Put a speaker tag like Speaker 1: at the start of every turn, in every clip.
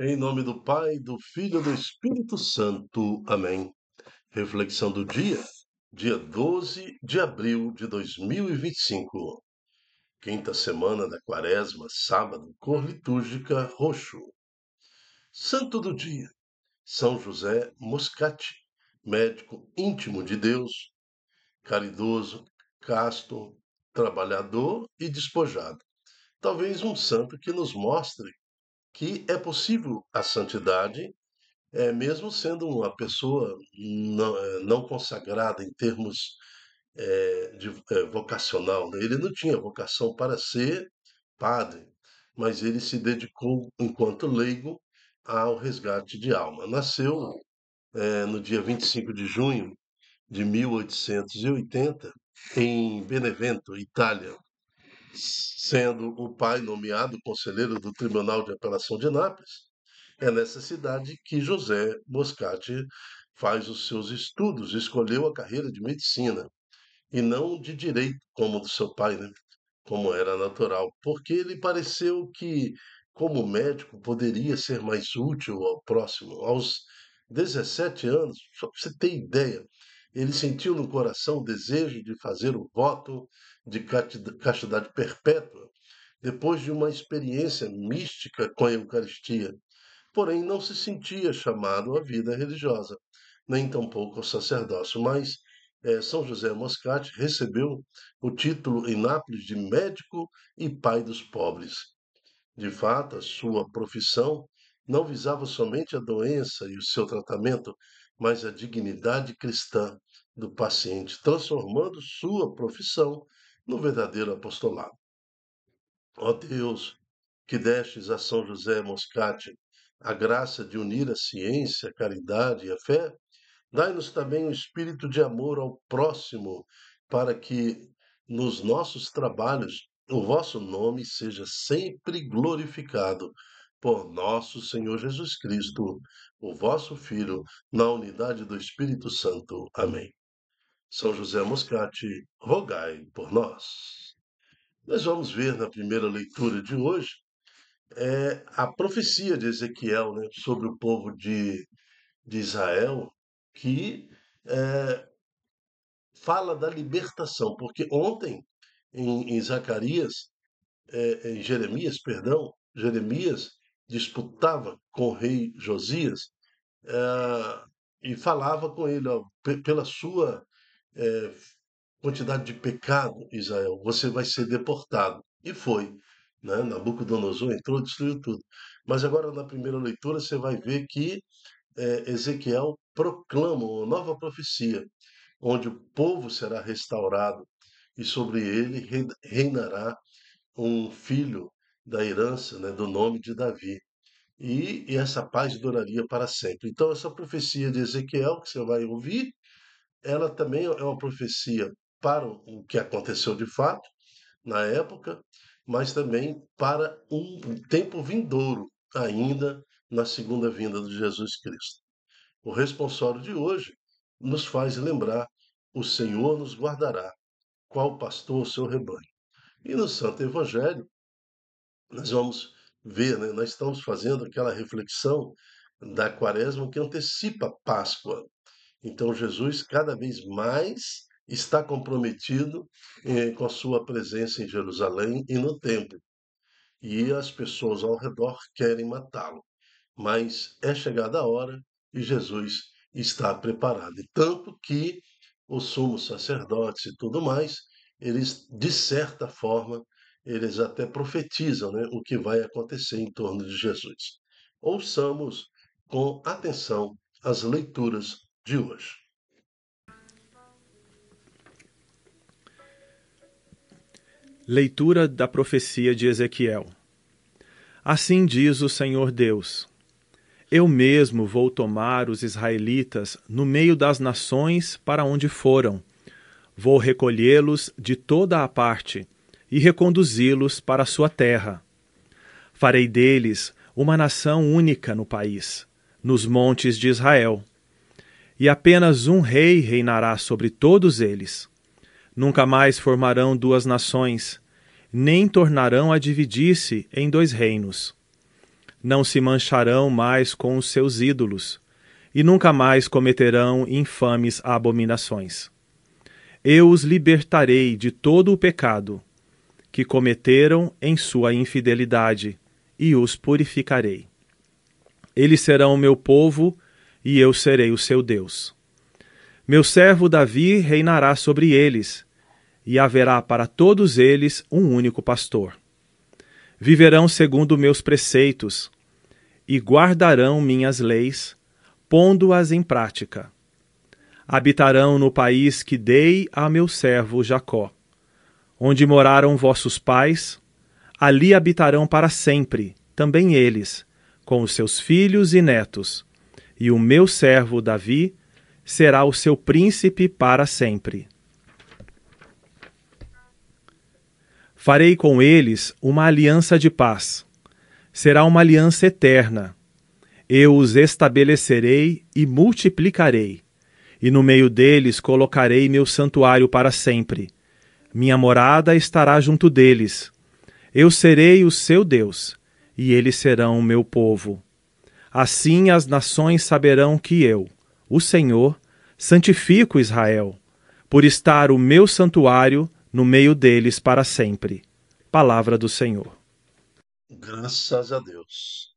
Speaker 1: Em nome do Pai, do Filho e do Espírito Santo. Amém. Reflexão do dia 12 de abril de 2025. Quinta semana da Quaresma, sábado, cor litúrgica roxo. Santo do dia, São José Moscati, médico íntimo de Deus, caridoso, casto, trabalhador e despojado. Talvez um santo que nos mostre que é possível a santidade, mesmo sendo uma pessoa não consagrada em termos vocacional, né? Ele não tinha vocação para ser padre, mas ele se dedicou, enquanto leigo, ao resgate de alma. Nasceu no dia 25 de junho de 1880, em Benevento, Itália, sendo o pai nomeado conselheiro do Tribunal de Apelação de Nápoles. É nessa cidade que José Moscati faz os seus estudos, escolheu a carreira de medicina e não de direito, como do seu pai, né? Como era natural, porque ele pareceu que, como médico, poderia ser mais útil ao próximo. Aos 17 anos, só para você ter ideia, ele sentiu no coração o desejo de fazer o voto de castidade perpétua, depois de uma experiência mística com a Eucaristia. Porém, não se sentia chamado à vida religiosa, nem tampouco ao sacerdócio. Mas São José Moscati recebeu o título em Nápoles de médico e pai dos pobres. De fato, a sua profissão não visava somente a doença e o seu tratamento, mas a dignidade cristã do paciente, transformando sua profissão no verdadeiro apostolado. Ó Deus, que destes a São José Moscati a graça de unir a ciência, a caridade e a fé, dai-nos também o espírito de amor ao próximo, para que nos nossos trabalhos o vosso nome seja sempre glorificado por nosso Senhor Jesus Cristo, o vosso Filho, na unidade do Espírito Santo. Amém. São José Moscati, rogai por nós. Nós vamos ver na primeira leitura de hoje a profecia de Ezequiel, né, sobre o povo de Israel, que é, fala da libertação, porque ontem em Zacarias, em Jeremias, perdão, Jeremias disputava com o rei Josias e falava com ele, ó, pela sua é, quantidade de pecado, Israel, você vai ser deportado. E foi. Né? Nabucodonosor entrou e destruiu tudo. Mas agora, na primeira leitura, você vai ver que Ezequiel proclama uma nova profecia, onde o povo será restaurado e sobre ele reinará um filho da herança, né, do nome de Davi. E essa paz duraria para sempre. Então, essa profecia de Ezequiel, que você vai ouvir, ela também é uma profecia para o que aconteceu de fato na época, mas também para um tempo vindouro, ainda na segunda vinda de Jesus Cristo. O responsório de hoje nos faz lembrar: o Senhor nos guardará, qual pastor o seu rebanho. E no Santo Evangelho, nós vamos ver, né, nós estamos fazendo aquela reflexão da Quaresma que antecipa a Páscoa. Então, Jesus cada vez mais está comprometido com a sua presença em Jerusalém e no templo. E as pessoas ao redor querem matá-lo. Mas é chegada a hora e Jesus está preparado. E tanto que os sumos sacerdotes e tudo mais, eles, de certa forma, eles até profetizam, né, o que vai acontecer em torno de Jesus. Ouçamos com atenção as leituras de hoje.
Speaker 2: Leitura da profecia de Ezequiel. Assim diz o Senhor Deus: Eu mesmo vou tomar os israelitas no meio das nações para onde foram. Vou recolhê-los de toda a parte e reconduzi-los para a sua terra. Farei deles uma nação única no país, nos montes de Israel. E apenas um rei reinará sobre todos eles. Nunca mais formarão duas nações, nem tornarão a dividir-se em dois reinos. Não se mancharão mais com os seus ídolos, e nunca mais cometerão infames abominações. Eu os libertarei de todo o pecado que cometeram em sua infidelidade, e os purificarei. Eles serão o meu povo, e eu serei o seu Deus. Meu servo Davi reinará sobre eles, e haverá para todos eles um único pastor. Viverão segundo meus preceitos, e guardarão minhas leis, pondo-as em prática. Habitarão no país que dei a meu servo Jacó, onde moraram vossos pais, ali habitarão para sempre, também eles, com os seus filhos e netos, e o meu servo Davi será o seu príncipe para sempre. Farei com eles uma aliança de paz. Será uma aliança eterna. Eu os estabelecerei e multiplicarei, e no meio deles colocarei meu santuário para sempre. Minha morada estará junto deles. Eu serei o seu Deus, e eles serão o meu povo. Assim as nações saberão que eu, o Senhor, santifico Israel, por estar o meu santuário no meio deles para sempre. Palavra do Senhor.
Speaker 1: Graças a Deus.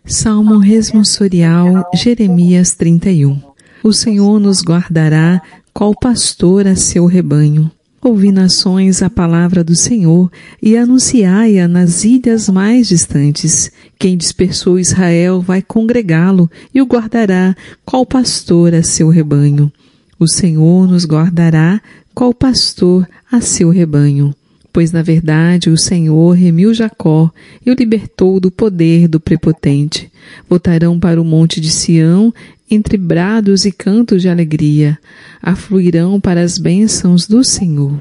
Speaker 3: Salmo responsorial, Jeremias 31. O Senhor nos guardará, qual pastor a seu rebanho. Ouvi, nações, a palavra do Senhor e anunciai-a nas ilhas mais distantes. Quem dispersou Israel vai congregá-lo e o guardará, qual pastor a seu rebanho. O Senhor nos guardará, qual pastor a seu rebanho. Pois, na verdade, o Senhor remiu Jacó e o libertou do poder do prepotente. Voltarão para o monte de Sião, entre brados e cantos de alegria. Afluirão para as bênçãos do Senhor.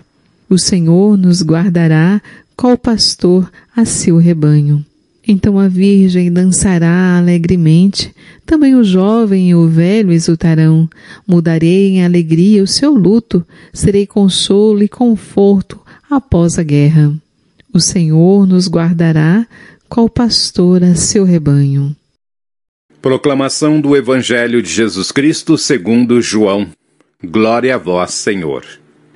Speaker 3: O Senhor nos guardará, qual pastor a seu rebanho. Então a virgem dançará alegremente, também o jovem e o velho exultarão. Mudarei em alegria o seu luto, serei consolo e conforto após a guerra. O Senhor nos guardará, qual pastor a seu rebanho.
Speaker 4: Proclamação do Evangelho de Jesus Cristo segundo João. Glória a vós, Senhor.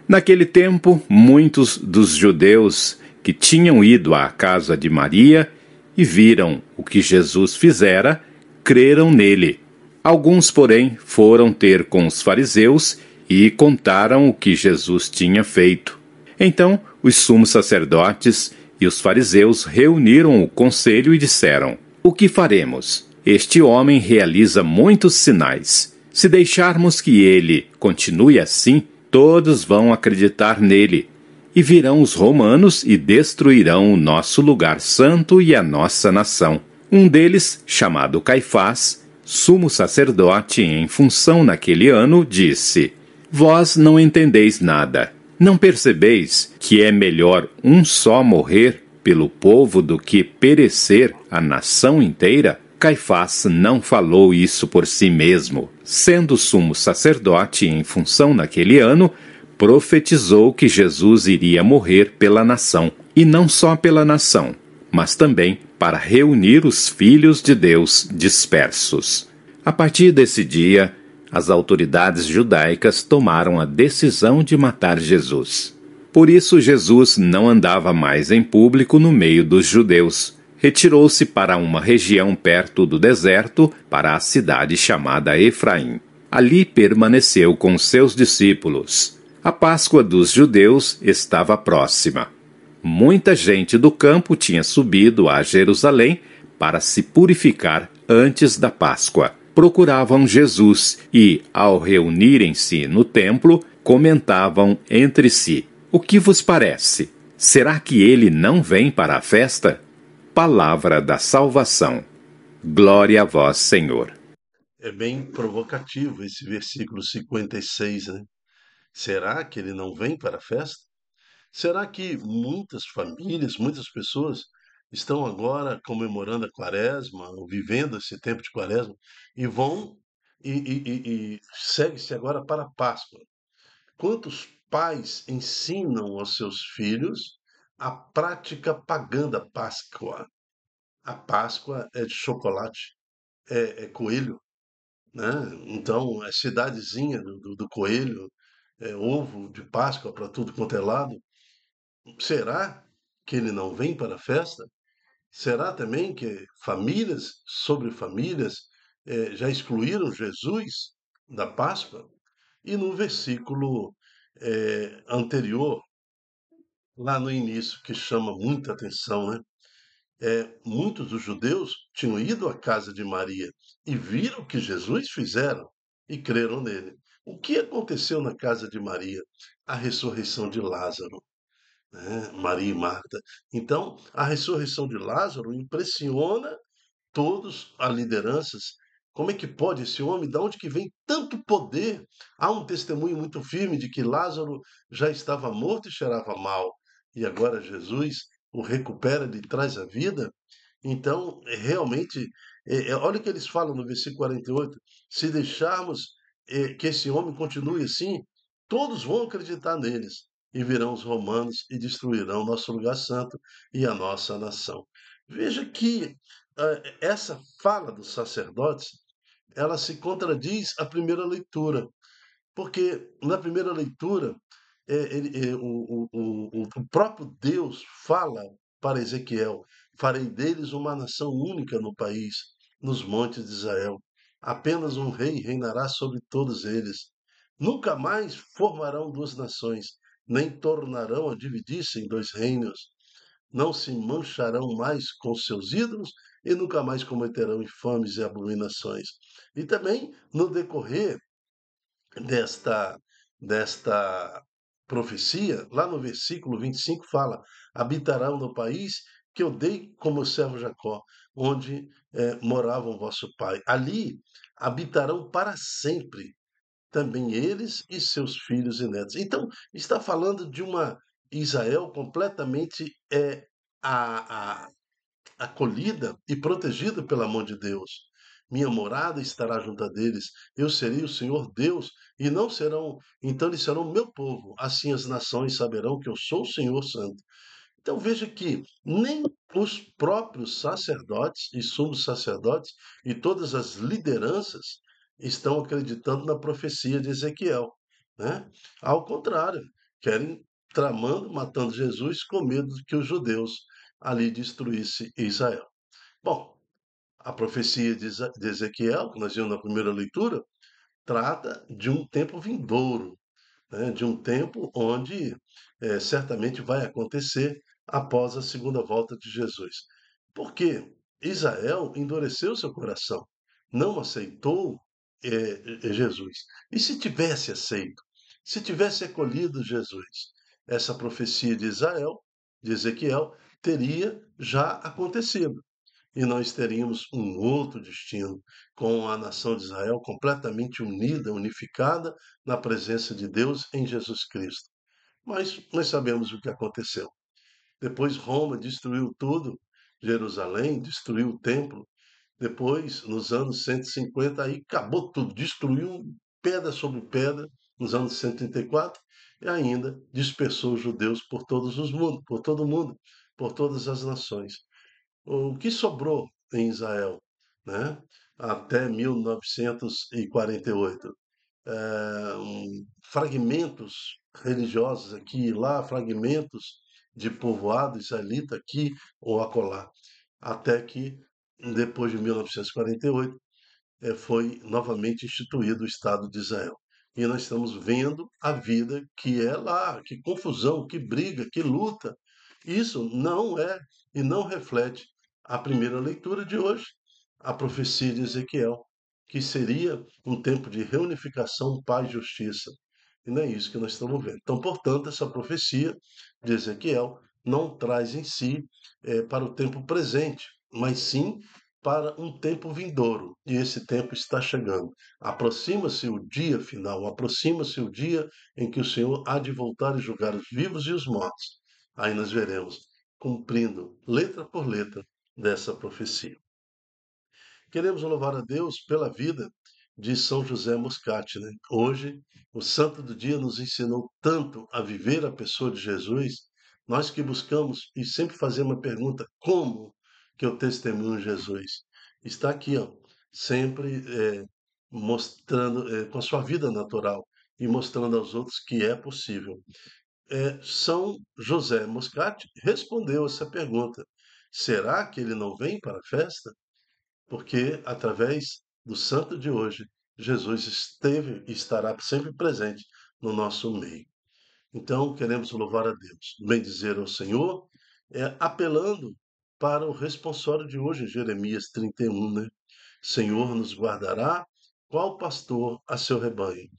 Speaker 4: Naquele tempo, muitos dos judeus que tinham ido à casa de Maria e viram o que Jesus fizera, creram nele. Alguns, porém, foram ter com os fariseus e contaram o que Jesus tinha feito. Então, os sumos sacerdotes e os fariseus reuniram o conselho e disseram: O que faremos? Este homem realiza muitos sinais. Se deixarmos que ele continue assim, todos vão acreditar nele. E virão os romanos e destruirão o nosso lugar santo e a nossa nação. Um deles, chamado Caifás, sumo sacerdote em função naquele ano, disse: Vós não entendeis nada. Não percebeis que é melhor um só morrer pelo povo do que perecer a nação inteira? Caifás não falou isso por si mesmo. Sendo sumo sacerdote em função naquele ano, profetizou que Jesus iria morrer pela nação. E não só pela nação, mas também para reunir os filhos de Deus dispersos. A partir desse dia, as autoridades judaicas tomaram a decisão de matar Jesus. Por isso, Jesus não andava mais em público no meio dos judeus. Retirou-se para uma região perto do deserto, para a cidade chamada Efraim. Ali permaneceu com seus discípulos. A Páscoa dos judeus estava próxima. Muita gente do campo tinha subido a Jerusalém para se purificar antes da Páscoa. Procuravam Jesus e, ao reunirem-se no templo, comentavam entre si: O que vos parece? Será que ele não vem para a festa? Palavra da salvação. Glória a vós, Senhor.
Speaker 1: É bem provocativo esse versículo 56, né? Será que ele não vem para a festa? Será que muitas famílias, muitas pessoas estão agora comemorando a quaresma, ou vivendo esse tempo de quaresma, e vão e segue-se agora para a Páscoa? Quantos pais ensinam aos seus filhos a prática pagã da Páscoa? A Páscoa é de chocolate, é coelho, né? Então, é cidadezinha do coelho, é ovo de Páscoa para tudo quanto é lado. Será que ele não vem para a festa? Será também que famílias sobre famílias já excluíram Jesus da Páscoa? E no versículo anterior, lá no início, que chama muita atenção, né? Muitos dos judeus tinham ido à casa de Maria e viram o que Jesus fizeram e creram nele. O que aconteceu na casa de Maria? A ressurreição de Lázaro, né? Maria e Marta. Então, a ressurreição de Lázaro impressiona todos as lideranças. Como é que pode esse homem, de onde que vem tanto poder? Há um testemunho muito firme de que Lázaro já estava morto e cheirava mal, e agora Jesus o recupera, lhe traz a vida. Então, realmente, olha o que eles falam no versículo 48: se deixarmos que esse homem continue assim, todos vão acreditar neles, e virão os romanos e destruirão nosso lugar santo e a nossa nação. Veja que essa fala dos sacerdotes, ela se contradiz à primeira leitura, porque na primeira leitura o próprio Deus fala para Ezequiel: farei deles uma nação única no país, nos montes de Israel. Apenas um rei reinará sobre todos eles. Nunca mais formarão duas nações, nem tornarão a dividir-se em dois reinos. Não se mancharão mais com seus ídolos e nunca mais cometerão infames e abominações. E também, no decorrer desta, desta profecia, lá no versículo 25 fala: habitarão no país que eu dei como servo Jacó, onde morava o vosso pai. Ali habitarão para sempre, também eles e seus filhos e netos. Então, está falando de uma Israel completamente a, acolhida e protegida pela mão de Deus. Minha morada estará junto a deles, eu serei o Senhor Deus, e não serão, então eles serão meu povo. Assim as nações saberão que eu sou o Senhor Santo. Então veja que nem os próprios sacerdotes e sumos sacerdotes e todas as lideranças estão acreditando na profecia de Ezequiel, né? Ao contrário, querem tramando, matando Jesus com medo de que os judeus ali destruíssem Israel. Bom, a profecia de Ezequiel, que nós vimos na primeira leitura, trata de um tempo vindouro, né, de um tempo onde certamente vai acontecer após a segunda volta de Jesus. Porque Israel endureceu seu coração, não aceitou Jesus. E se tivesse aceito, se tivesse acolhido Jesus, essa profecia de Israel, de Ezequiel, teria já acontecido e nós teríamos um outro destino, com a nação de Israel completamente unida, unificada na presença de Deus em Jesus Cristo. Mas nós sabemos o que aconteceu. Depois Roma destruiu tudo, Jerusalém destruiu o templo. Depois, nos anos 150, aí acabou tudo, destruiu pedra sobre pedra, nos anos 134, e ainda dispersou os judeus por todos os mundos, por todo o mundo, por todas as nações. O que sobrou em Israel, né, até 1948? Fragmentos religiosos aqui e lá, fragmentos de povoado israelita aqui ou acolá, até que, depois de 1948, foi novamente instituído o Estado de Israel. E nós estamos vendo a vida que é lá, que confusão, que briga, que luta. Isso não é e não reflete a primeira leitura de hoje, a profecia de Ezequiel, que seria um tempo de reunificação, paz e justiça. E não é isso que nós estamos vendo. Então, portanto, essa profecia de Ezequiel não traz em si para o tempo presente, mas sim para um tempo vindouro. E esse tempo está chegando. Aproxima-se o dia final, aproxima-se o dia em que o Senhor há de voltar e julgar os vivos e os mortos. Aí nós veremos, cumprindo letra por letra dessa profecia. Queremos louvar a Deus pela vida de São José Moscati, né? Hoje, o santo do dia nos ensinou tanto a viver a pessoa de Jesus, nós que buscamos e sempre fazemos a pergunta: como que eu testemunho Jesus. Está aqui, ó, sempre mostrando, com a sua vida natural e mostrando aos outros que é possível. São José Moscati respondeu essa pergunta. Será que ele não vem para a festa? Porque através do santo de hoje, Jesus esteve e estará sempre presente no nosso meio. Então, queremos louvar a Deus, bendizer ao Senhor, apelando para o responsório de hoje, em Jeremias 31, né? Senhor nos guardará, qual pastor a seu rebanho.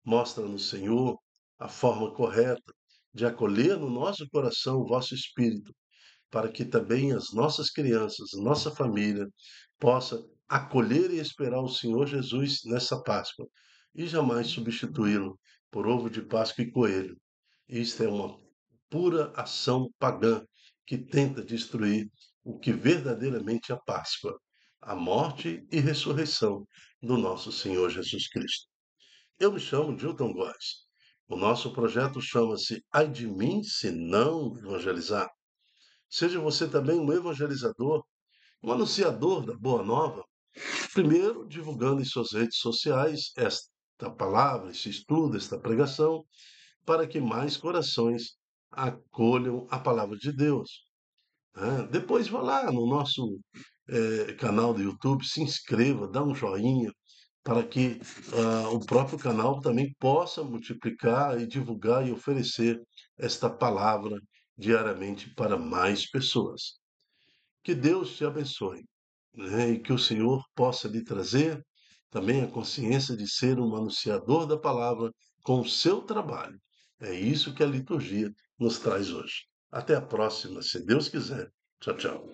Speaker 1: Mostra-nos, Senhor, a forma correta de acolher no nosso coração o vosso Espírito, para que também as nossas crianças, nossa família, possa acolher e esperar o Senhor Jesus nessa Páscoa e jamais substituí-lo por ovo de Páscoa e coelho. Isto é uma pura ação pagã que tenta destruir o que verdadeiramente é a Páscoa, a morte e ressurreição do nosso Senhor Jesus Cristo. Eu me chamo Dilton Góes. O nosso projeto chama-se Ai de mim se não evangelizar. Seja você também um evangelizador, um anunciador da Boa Nova, primeiro divulgando em suas redes sociais esta palavra, esse estudo, esta pregação, para que mais corações acolham a palavra de Deus, né? Depois vá lá no nosso canal do YouTube, se inscreva, dá um joinha, para que o próprio canal também possa multiplicar e divulgar e oferecer esta palavra diariamente para mais pessoas. Que Deus te abençoe, né? E que o Senhor possa lhe trazer também a consciência de ser um anunciador da palavra com o seu trabalho. É isso que a liturgia nos traz hoje. Até a próxima, se Deus quiser. Tchau, tchau.